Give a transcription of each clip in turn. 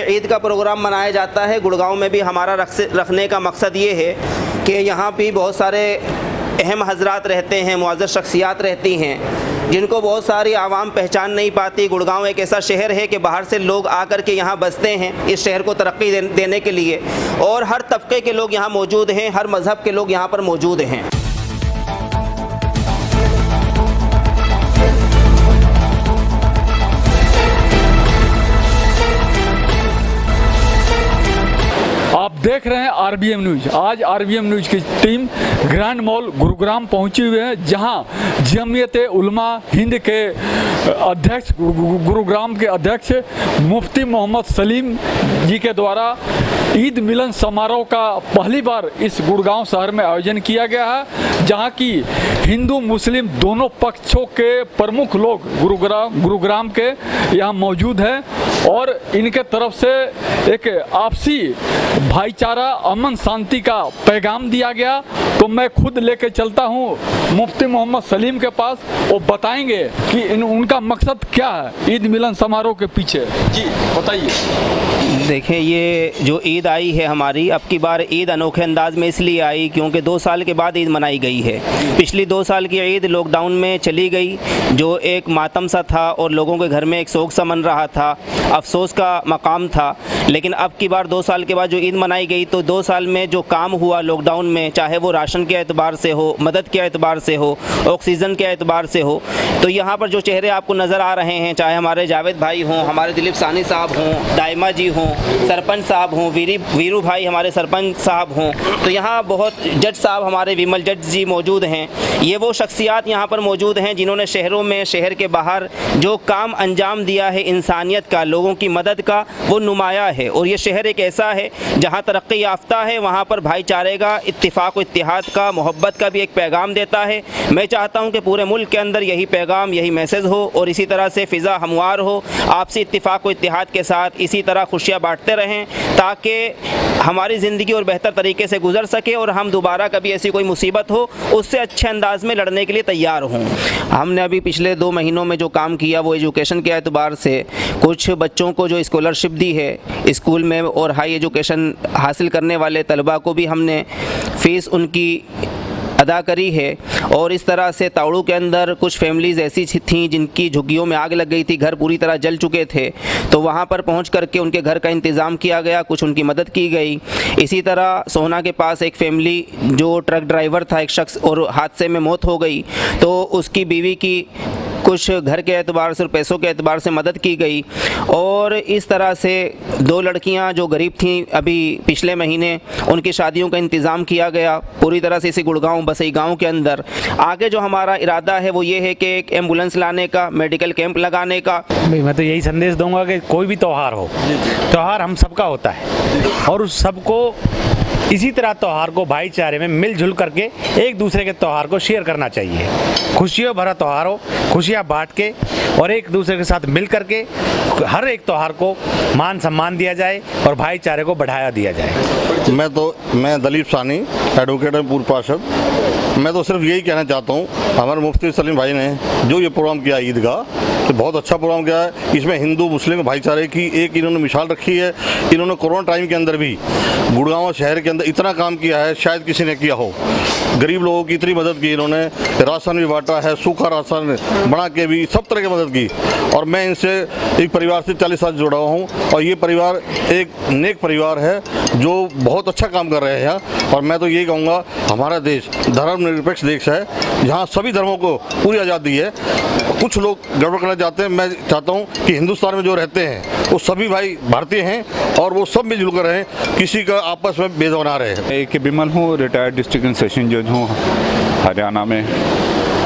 ईद का प्रोग्राम मनाया जाता है। गुड़गांव में भी हमारा रखने का मकसद ये है कि यहाँ भी बहुत सारे अहम हजरात रहते हैं, मुअज़्ज़ज़ शख्सियात रहती हैं जिनको बहुत सारी आवाम पहचान नहीं पाती। गुड़गांव एक ऐसा शहर है कि बाहर से लोग आकर के यहाँ बसते हैं इस शहर को तरक्की देने के लिए, और हर तबके के लोग यहाँ मौजूद हैं, हर मज़हब के लोग यहाँ पर मौजूद हैं। आप देख रहे हैं आरबीएम न्यूज। आज आरबीएम न्यूज की टीम ग्रैंड मॉल गुरुग्राम पहुंची हुई है, जहां जमीयत उलमा हिंद के अध्यक्ष, गुरुग्राम के अध्यक्ष मुफ्ती मोहम्मद सलीम जी के द्वारा ईद मिलन समारोह का पहली बार इस गुड़गांव शहर में आयोजन किया गया है, जहां की हिंदू मुस्लिम दोनों पक्षों के प्रमुख लोग गुरुग्राम के यहाँ मौजूद हैं और इनके तरफ से एक आपसी भाईचारा, अमन शांति का पैगाम दिया गया। तो मैं खुद लेके चलता हूँ मुफ्ती मोहम्मद सलीम के पास, वो बताएंगे कि उनका मकसद क्या है ईद मिलन समारोह के पीछे। जी बताइए। देखें, ये जो ईद आई है हमारी, अब की बार ईद अनोखे अंदाज में इसलिए आई क्योंकि 2 साल के बाद ईद मनाई गई है। पिछली 2 साल की ईद लॉकडाउन में चली गई, जो एक मातम सा था और लोगों के घर में एक सोग सा मन रहा था, अफसोस का मकाम था। लेकिन अब की बार 2 साल के बाद जो ईद मनाई गई, तो 2 साल में जो काम हुआ लॉकडाउन में, चाहे वो राशन के एतबार से हो, मदद के एतबार से हो, ऑक्सीजन के एतबार से हो, तो यहाँ पर जो चेहरे आपको नज़र आ रहे हैं, चाहे हमारे जावेद भाई हों, हमारे दिलीप सानी साहब हों, दाइमा जी हों, सरपंच साहब हों, वीरू भाई हमारे सरपंच साहब हों, तो यहाँ बहुत जज साहब हमारे विमल जज जी मौजूद हैं। ये वो शख्सियात यहाँ पर मौजूद हैं जिन्होंने शहरों में, शहर के बाहर जो काम अंजाम दिया है इंसानियत का, लोगों की मदद का, वो नुमाया है। और ये शहर एक ऐसा है जहाँ तरक्की याफ्ता है, वहाँ पर भाईचारे का, इत्तिफाक व इत्तिहाद का, मोहब्बत का भी एक पैगाम देता है। मैं चाहता हूँ कि पूरे मुल्क के अंदर यही पैगाम, यही मैसेज हो और इसी तरह से फ़िज़ा हमवार हो, आपसी इत्तिफाक व इत्तिहाद के साथ इसी तरह खुशियाँ बांटते रहें ताकि हमारी ज़िंदगी और बेहतर तरीके से गुजर सके और हम दोबारा कभी ऐसी कोई मुसीबत हो उससे अच्छे अंदाज में लड़ने के लिए तैयार हों। हमने अभी पिछले 2 महीनों में जो काम किया वो एजुकेशन के एतबार से कुछ बच्चों को जो स्कॉलरशिप दी है स्कूल में, और हाई एजुकेशन हासिल करने वाले तलबा को भी हमने फ़ीस उनकी अदा करी है। और इस तरह से ताड़ू के अंदर कुछ फैमिलीज़ ऐसी थीं जिनकी झुग्गियों में आग लग गई थी, घर पूरी तरह जल चुके थे, तो वहाँ पर पहुँच करके उनके घर का इंतज़ाम किया गया, कुछ उनकी मदद की गई। इसी तरह सोहना के पास एक फैमिली, जो ट्रक ड्राइवर था एक शख्स, और हादसे में मौत हो गई, तो उसकी बीवी की कुछ घर के एतबार से और पैसों के एतबार से मदद की गई। और इस तरह से 2 लड़कियां जो गरीब थीं अभी पिछले महीने, उनकी शादियों का इंतज़ाम किया गया पूरी तरह से इसी गुड़गांव बसई गांव के अंदर। आगे जो हमारा इरादा है वो ये है कि एक एम्बुलेंस लाने का, मेडिकल कैंप लगाने का। मैं तो यही संदेश दूंगा कि कोई भी त्यौहार हो, त्यौहार हम सबका होता है और उस सबको इसी तरह त्यौहार को भाईचारे में मिलजुल करके एक दूसरे के त्यौहार को शेयर करना चाहिए। खुशियों भरा त्यौहार हो, खुशियाँ बांट के और एक दूसरे के साथ मिल करके हर एक त्यौहार को मान सम्मान दिया जाए और भाईचारे को बढ़ाया दिया जाए। मैं दिलीप सानी, एडवोकेट है, पूर्व पार्षद। मैं तो सिर्फ यही कहना चाहता हूँ, हमारे मुफ्ती सलीम भाई ने जो ये प्रोग्राम किया ईद का, तो बहुत अच्छा प्रोग्राम किया है। इसमें हिंदू मुस्लिम भाईचारे की एक इन्होंने मिसाल रखी है। इन्होंने कोरोना टाइम के अंदर भी गुड़गांव शहर के अंदर इतना काम किया है शायद किसी ने किया हो। गरीब लोगों की इतनी मदद की इन्होंने, राशन भी बांटा है, सूखा राशन बना के भी सब तरह की मदद की। और मैं इनसे एक परिवार से 40 साल जुड़ा हुआ हूँ और ये परिवार एक नेक परिवार है जो बहुत अच्छा काम कर रहे हैं। और मैं तो यही कहूँगा, हमारा देश धर्मनिरपेक्ष देश है जहाँ सभी धर्मों को पूरी आज़ादी है। कुछ लोग गड़बड़ करना चाहते हैं। मैं चाहता हूँ कि हिंदुस्तान में जो रहते हैं वो सभी भाई भारतीय हैं और वो सब मिलजुल कर रहें, किसी का आपस में भेदभाव ना रहे। एक बिमल हूँ, रिटायर्ड डिस्ट्रिक्ट एंड सेशन जज हूँ हरियाणा में,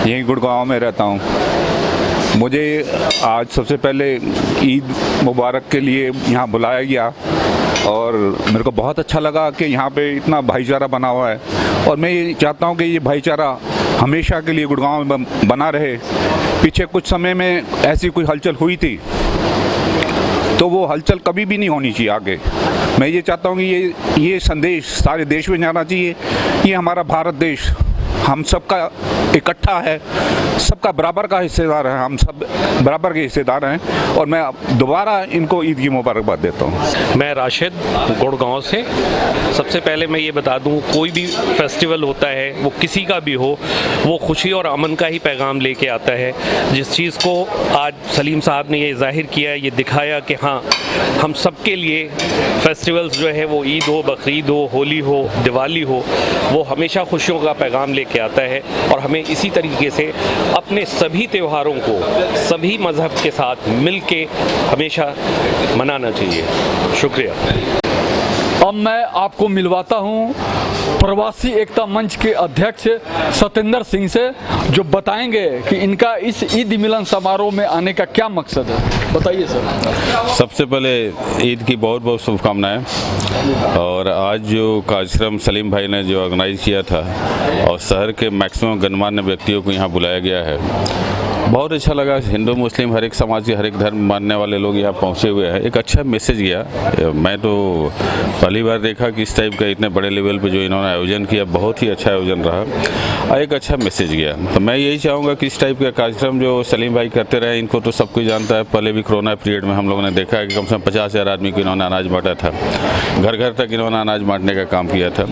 यहीं गुड़गांव में रहता हूँ। मुझे आज सबसे पहले ईद मुबारक के लिए यहाँ बुलाया गया और मेरे को बहुत अच्छा लगा कि यहाँ पे इतना भाईचारा बना हुआ है। और मैं ये चाहता हूँ कि ये भाईचारा हमेशा के लिए गुड़गांव में बना रहे। पीछे कुछ समय में ऐसी कोई हलचल हुई थी तो वो हलचल कभी भी नहीं होनी चाहिए आगे। मैं ये चाहता हूँ कि ये संदेश सारे देश में जाना चाहिए। ये हमारा भारत देश हम सबका इकट्ठा है, सबका बराबर का हिस्सेदार है, हम सब बराबर के हिस्सेदार हैं और मैं दोबारा इनको ईद की मुबारकबाद देता हूँ। मैं राशिद गुड़गांव से। सबसे पहले मैं ये बता दूं, कोई भी फेस्टिवल होता है वो किसी का भी हो, वो खुशी और अमन का ही पैगाम लेके आता है। जिस चीज़ को आज सलीम साहब ने ये जाहिर किया, ये दिखाया कि हाँ, हम सबके लिए फेस्टिवल्स जो है वो ईद हो, बकरीद हो, होली हो, दिवाली हो, वो हमेशा खुशियों का पैगाम लेके आता है और हमें इसी तरीके से अपने सभी त्योहारों को सभी मज़हब के साथ मिल के हमेशा मनाना चाहिए। शुक्रिया। अब मैं आपको मिलवाता हूँ प्रवासी एकता मंच के अध्यक्ष सतेंद्र सिंह से, जो बताएंगे कि इनका इस ईद मिलन समारोह में आने का क्या मकसद है। बताइए सर। सबसे पहले ईद की बहुत बहुत शुभकामनाएं। और आज जो कार्यक्रम सलीम भाई ने जो ऑर्गेनाइज किया था और शहर के मैक्सिमम गणमान्य व्यक्तियों को यहाँ बुलाया गया है, बहुत अच्छा लगा। हिंदू मुस्लिम हर एक समाज के हर एक धर्म मानने वाले लोग यहाँ पहुँचे हुए हैं। एक अच्छा मैसेज गया। मैं तो पहली बार देखा कि इस टाइप का इतने बड़े लेवल पे जो इन्होंने आयोजन किया, बहुत ही अच्छा आयोजन रहा और एक अच्छा मैसेज गया। तो मैं यही चाहूँगा कि इस टाइप का कार्यक्रम जो सलीम भाई करते रहे, इनको तो सब कुछ जानता है। पहले भी कोरोना पीरियड में हम लोगों ने देखा है कि कम से कम 50,000 आदमी को इन्होंने अनाज बांटा था, घर घर तक इन्होंने अनाज बांटने का काम किया था।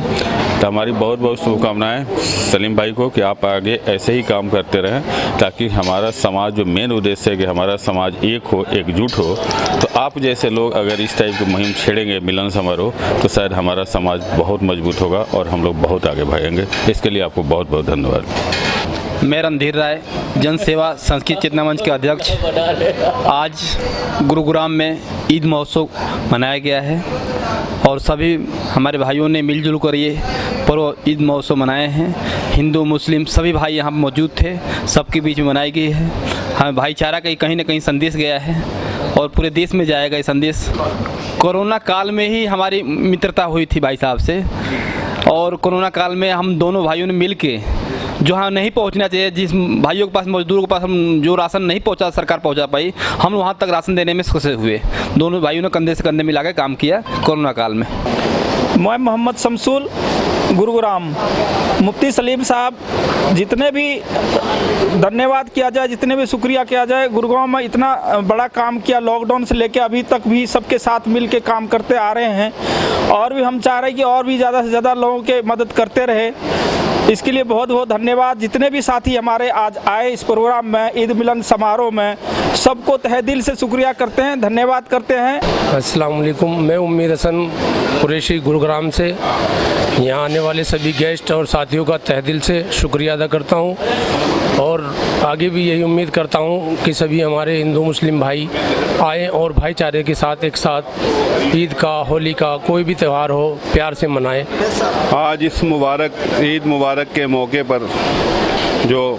तो हमारी बहुत बहुत शुभकामनाएँ सलीम भाई को कि आप आगे ऐसे ही काम करते रहें, ताकि हमारा समाज, जो मेन उद्देश्य है कि हमारा समाज एक हो, एकजुट हो। तो आप जैसे लोग अगर इस टाइप की मुहिम छेड़ेंगे, मिलन समारोह, तो शायद हमारा समाज बहुत मजबूत होगा और हम लोग बहुत आगे बढ़ेंगे। इसके लिए आपको बहुत बहुत धन्यवाद। मैं रणधीर राय, जन सेवा संस्कृत चेतना मंच के अध्यक्ष। आज गुरुग्राम में ईद महोत्सव मनाया गया है और सभी हमारे भाइयों ने मिलजुल कर ये पर्व ईद महोत्सव मनाए हैं। हिंदू मुस्लिम सभी भाई यहाँ मौजूद थे, सबके बीच में मनाई गई है। हमें भाईचारा का कहीं ना कहीं संदेश गया है और पूरे देश में जाएगा ये संदेश। कोरोना काल में ही हमारी मित्रता हुई थी भाई साहब से, और कोरोना काल में हम दोनों भाइयों ने मिल के, जो हाँ नहीं पहुंचना चाहिए, जिस भाइयों के पास, मजदूरों के पास हम जो राशन नहीं पहुंचा, सरकार पहुंचा पाई, हम वहां तक राशन देने में सक्षम हुए। दोनों भाइयों ने कंधे से कंधे मिला के काम किया कोरोना काल में। मैं मोहम्मद शमसुल, गुरुग्राम। मुफ्ती सलीम साहब, जितने भी धन्यवाद किया जाए, जितने भी शुक्रिया किया जाए, गुरुग्राम में इतना बड़ा काम किया, लॉकडाउन से लेकर अभी तक भी सबके साथ मिल के काम करते आ रहे हैं और भी हम चाह रहे हैं कि और भी ज़्यादा से ज़्यादा लोगों के मदद करते रहे। इसके लिए बहुत बहुत धन्यवाद। जितने भी साथी हमारे आज आए इस प्रोग्राम में, ईद मिलन समारोह में, सबको तहे दिल से शुक्रिया करते हैं, धन्यवाद करते हैं। अस्सलाम वालेकुम। मैं उम्मीद हसन कुरैशी गुरुग्राम से यहाँ आने वाले सभी गेस्ट और साथियों का तहे दिल से शुक्रिया अदा करता हूँ और आगे भी यही उम्मीद करता हूँ कि सभी हमारे हिंदू मुस्लिम भाई आएँ और भाईचारे के साथ एक साथ ईद का, होली का, कोई भी त्यौहार हो, प्यार से मनाएं। आज इस ईद मुबारक के मौके पर जो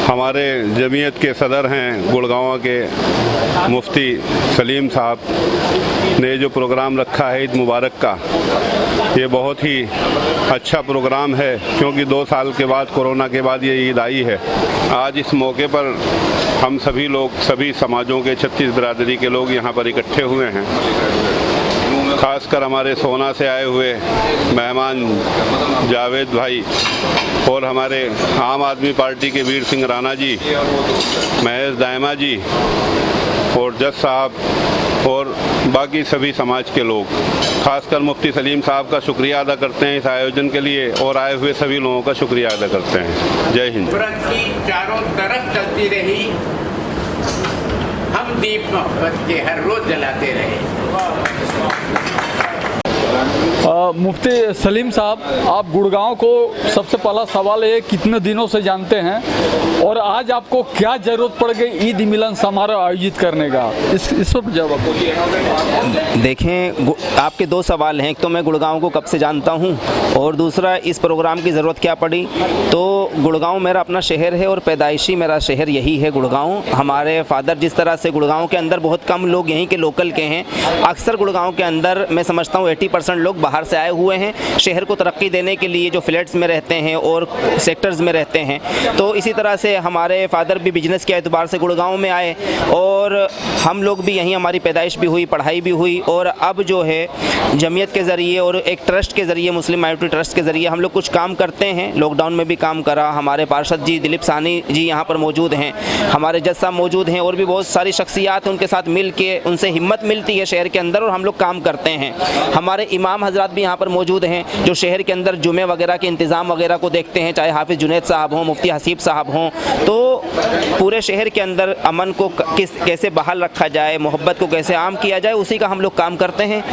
हमारे जमीयत के सदर हैं गुड़गांव के मुफ्ती सलीम साहब ने जो प्रोग्राम रखा है ईद मुबारक का, ये बहुत ही अच्छा प्रोग्राम है, क्योंकि 2 साल के बाद, कोरोना के बाद ये ईद आई है। आज इस मौके पर हम सभी लोग, सभी समाजों के 36 बिरादरी के लोग यहाँ पर इकट्ठे हुए हैं। खासकर हमारे सोना से आए हुए मेहमान जावेद भाई और हमारे आम आदमी पार्टी के वीर सिंह राणा जी, महेश दायमा जी और जज साहब और बाकी सभी समाज के लोग, खासकर मुफ्ती सलीम साहब का शुक्रिया अदा करते हैं इस आयोजन के लिए और आए हुए सभी लोगों का शुक्रिया अदा करते हैं। जय हिंद। चारों तरफ चलती रही, हम दीप मोहब्बत के हर रोज जलाते रहे। मुफ्ती सलीम साहब, आप गुड़गांव को सबसे पहला सवाल है, कितने दिनों से जानते हैं और आज आपको क्या ज़रूरत पड़ गई ईद मिलन समारोह आयोजित करने का, इस पर जवाब दीजिए। देखें, आपके 2 सवाल हैं। एक तो मैं गुड़गांव को कब से जानता हूं और दूसरा इस प्रोग्राम की ज़रूरत क्या पड़ी। तो गुड़गांव मेरा अपना शहर है और पैदाइशी मेरा शहर यही है गुड़गांव। हमारे फादर जिस तरह से, गुड़गांव के अंदर बहुत कम लोग यहीं के लोकल के हैं। अक्सर गुड़गांव के अंदर मैं समझता हूँ 80% लोग बाहर से से आए हुए हैं शहर को तरक्की देने के लिए, जो फ्लैट्स में रहते हैं और सेक्टर्स में रहते हैं। तो इसी तरह से हमारे फादर भी बिजनेस के एतबार से गुड़गांव में आए और हम लोग भी यहीं, हमारी पैदाइश भी हुई, पढ़ाई भी हुई और अब जो है जमीयत के ज़रिए और एक ट्रस्ट के ज़रिए, मुस्लिम माइनॉरिटी ट्रस्ट के ज़रिए हम लोग कुछ काम करते हैं। लॉकडाउन में भी काम करा। हमारे पार्षद जी दिलीप साहनी जी यहाँ पर मौजूद हैं, हमारे जज साहब मौजूद हैं और भी बहुत सारी शख्सियात हैं। उनके साथ मिल के उनसे हिम्मत मिलती है शहर के अंदर और हम लोग काम करते हैं। हमारे इमाम हजरात भी यहाँ पर मौजूद हैं जो शहर के अंदर जुमे वगैरह के इंतज़ाम वगैरह को देखते हैं, चाहे हाफिज़ जुनैद साहब हों, मुफ्ती हसीब साहब हों। तो पूरे शहर के अंदर अमन को कैसे बहाल रखा जाए, मोहब्बत को कैसे आम किया जाए, उसी का हम लोग काम करते हैं।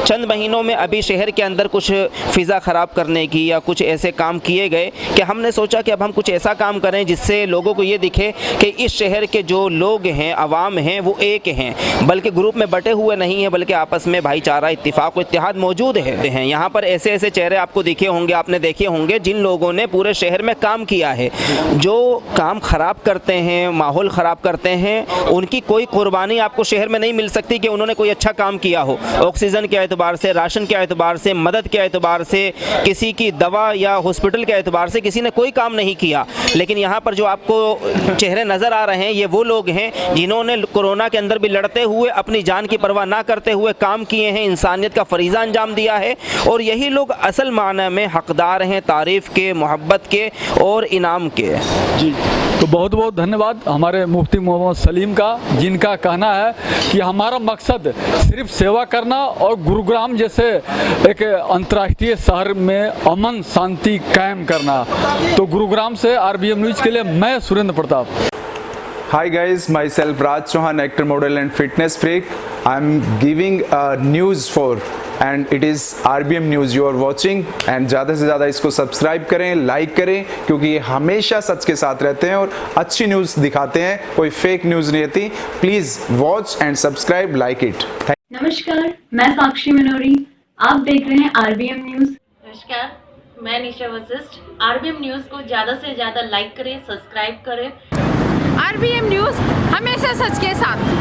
चंद महीनों में अभी शहर के अंदर कुछ फ़िज़ा ख़राब करने की या कुछ ऐसे काम किए गए कि हमने सोचा कि अब हम कुछ ऐसा काम करें जिससे लोगों को ये दिखे कि इस शहर के जो लोग हैं, अवाम हैं, वो एक हैं, बल्कि ग्रुप में बटे हुए नहीं हैं, बल्कि आपस में भाईचारा, इत्तिफाक और इत्तेहाद मौजूद है। यहाँ पर ऐसे ऐसे चेहरे आपको दिखे होंगे, आपने देखे होंगे जिन लोगों ने पूरे शहर में काम किया है। जो काम ख़राब करते हैं, माहौल ख़राब करते हैं, उनकी कोई कुर्बानी आपको शहर में नहीं मिल सकती कि उन्होंने कोई अच्छा काम किया हो। ऑक्सीजन के एतबार से, राशन के एतबार से, मदद के एतबार से, किसी की दवा या हॉस्पिटल के एतबार से किसी ने कोई काम नहीं किया। लेकिन यहाँ पर जो आपको चेहरे नज़र आ रहे हैं, ये वो लोग हैं जिन्होंने कोरोना के अंदर भी लड़ते हुए, अपनी जान की परवाह ना करते हुए काम किए हैं, इंसानियत का फरीज़ा अंजाम दिया है। और यही लोग असल माने में हकदार हैं तारीफ़ के, मोहब्बत के और इनाम के। जी, तो बहुत बहुत धन्यवाद हमारे मुफ्ती मोहम्मद सलीम का, जिनका कहना है कि हमारा मकसद सिर्फ सेवा करना और गुरुग्राम जैसे एक अंतर्राष्ट्रीय शहर में अमन शांति कायम करना। तो गुरुग्राम से RBM न्यूज़ के लिए मैं Surendra Pratap. Hi guys, myself Raj Chauhan, actor, model and fitness freak. I'm giving news for and it is RBM News you are watching and ज़्यादा से ज़्यादा इसको सब्सक्राइब करें, लाइक करें, क्योंकि ये हमेशा सच के साथ रहते हैं और अच्छी न्यूज़ दिखाते हैं, कोई फेक न्यूज़ नहीं रहती। Please watch and subscribe, like it. नमस्कार, मैं साक्षी मनोरी, आप देख रहे हैं RBM न्यूज़। नमस्कार, मैं निशा वशिष्ठ। RBM न्यूज़ को ज़्यादा से ज़्यादा लाइक करें, सब्सक्राइब करें। RBM न्यूज़ हमेशा सच के साथ।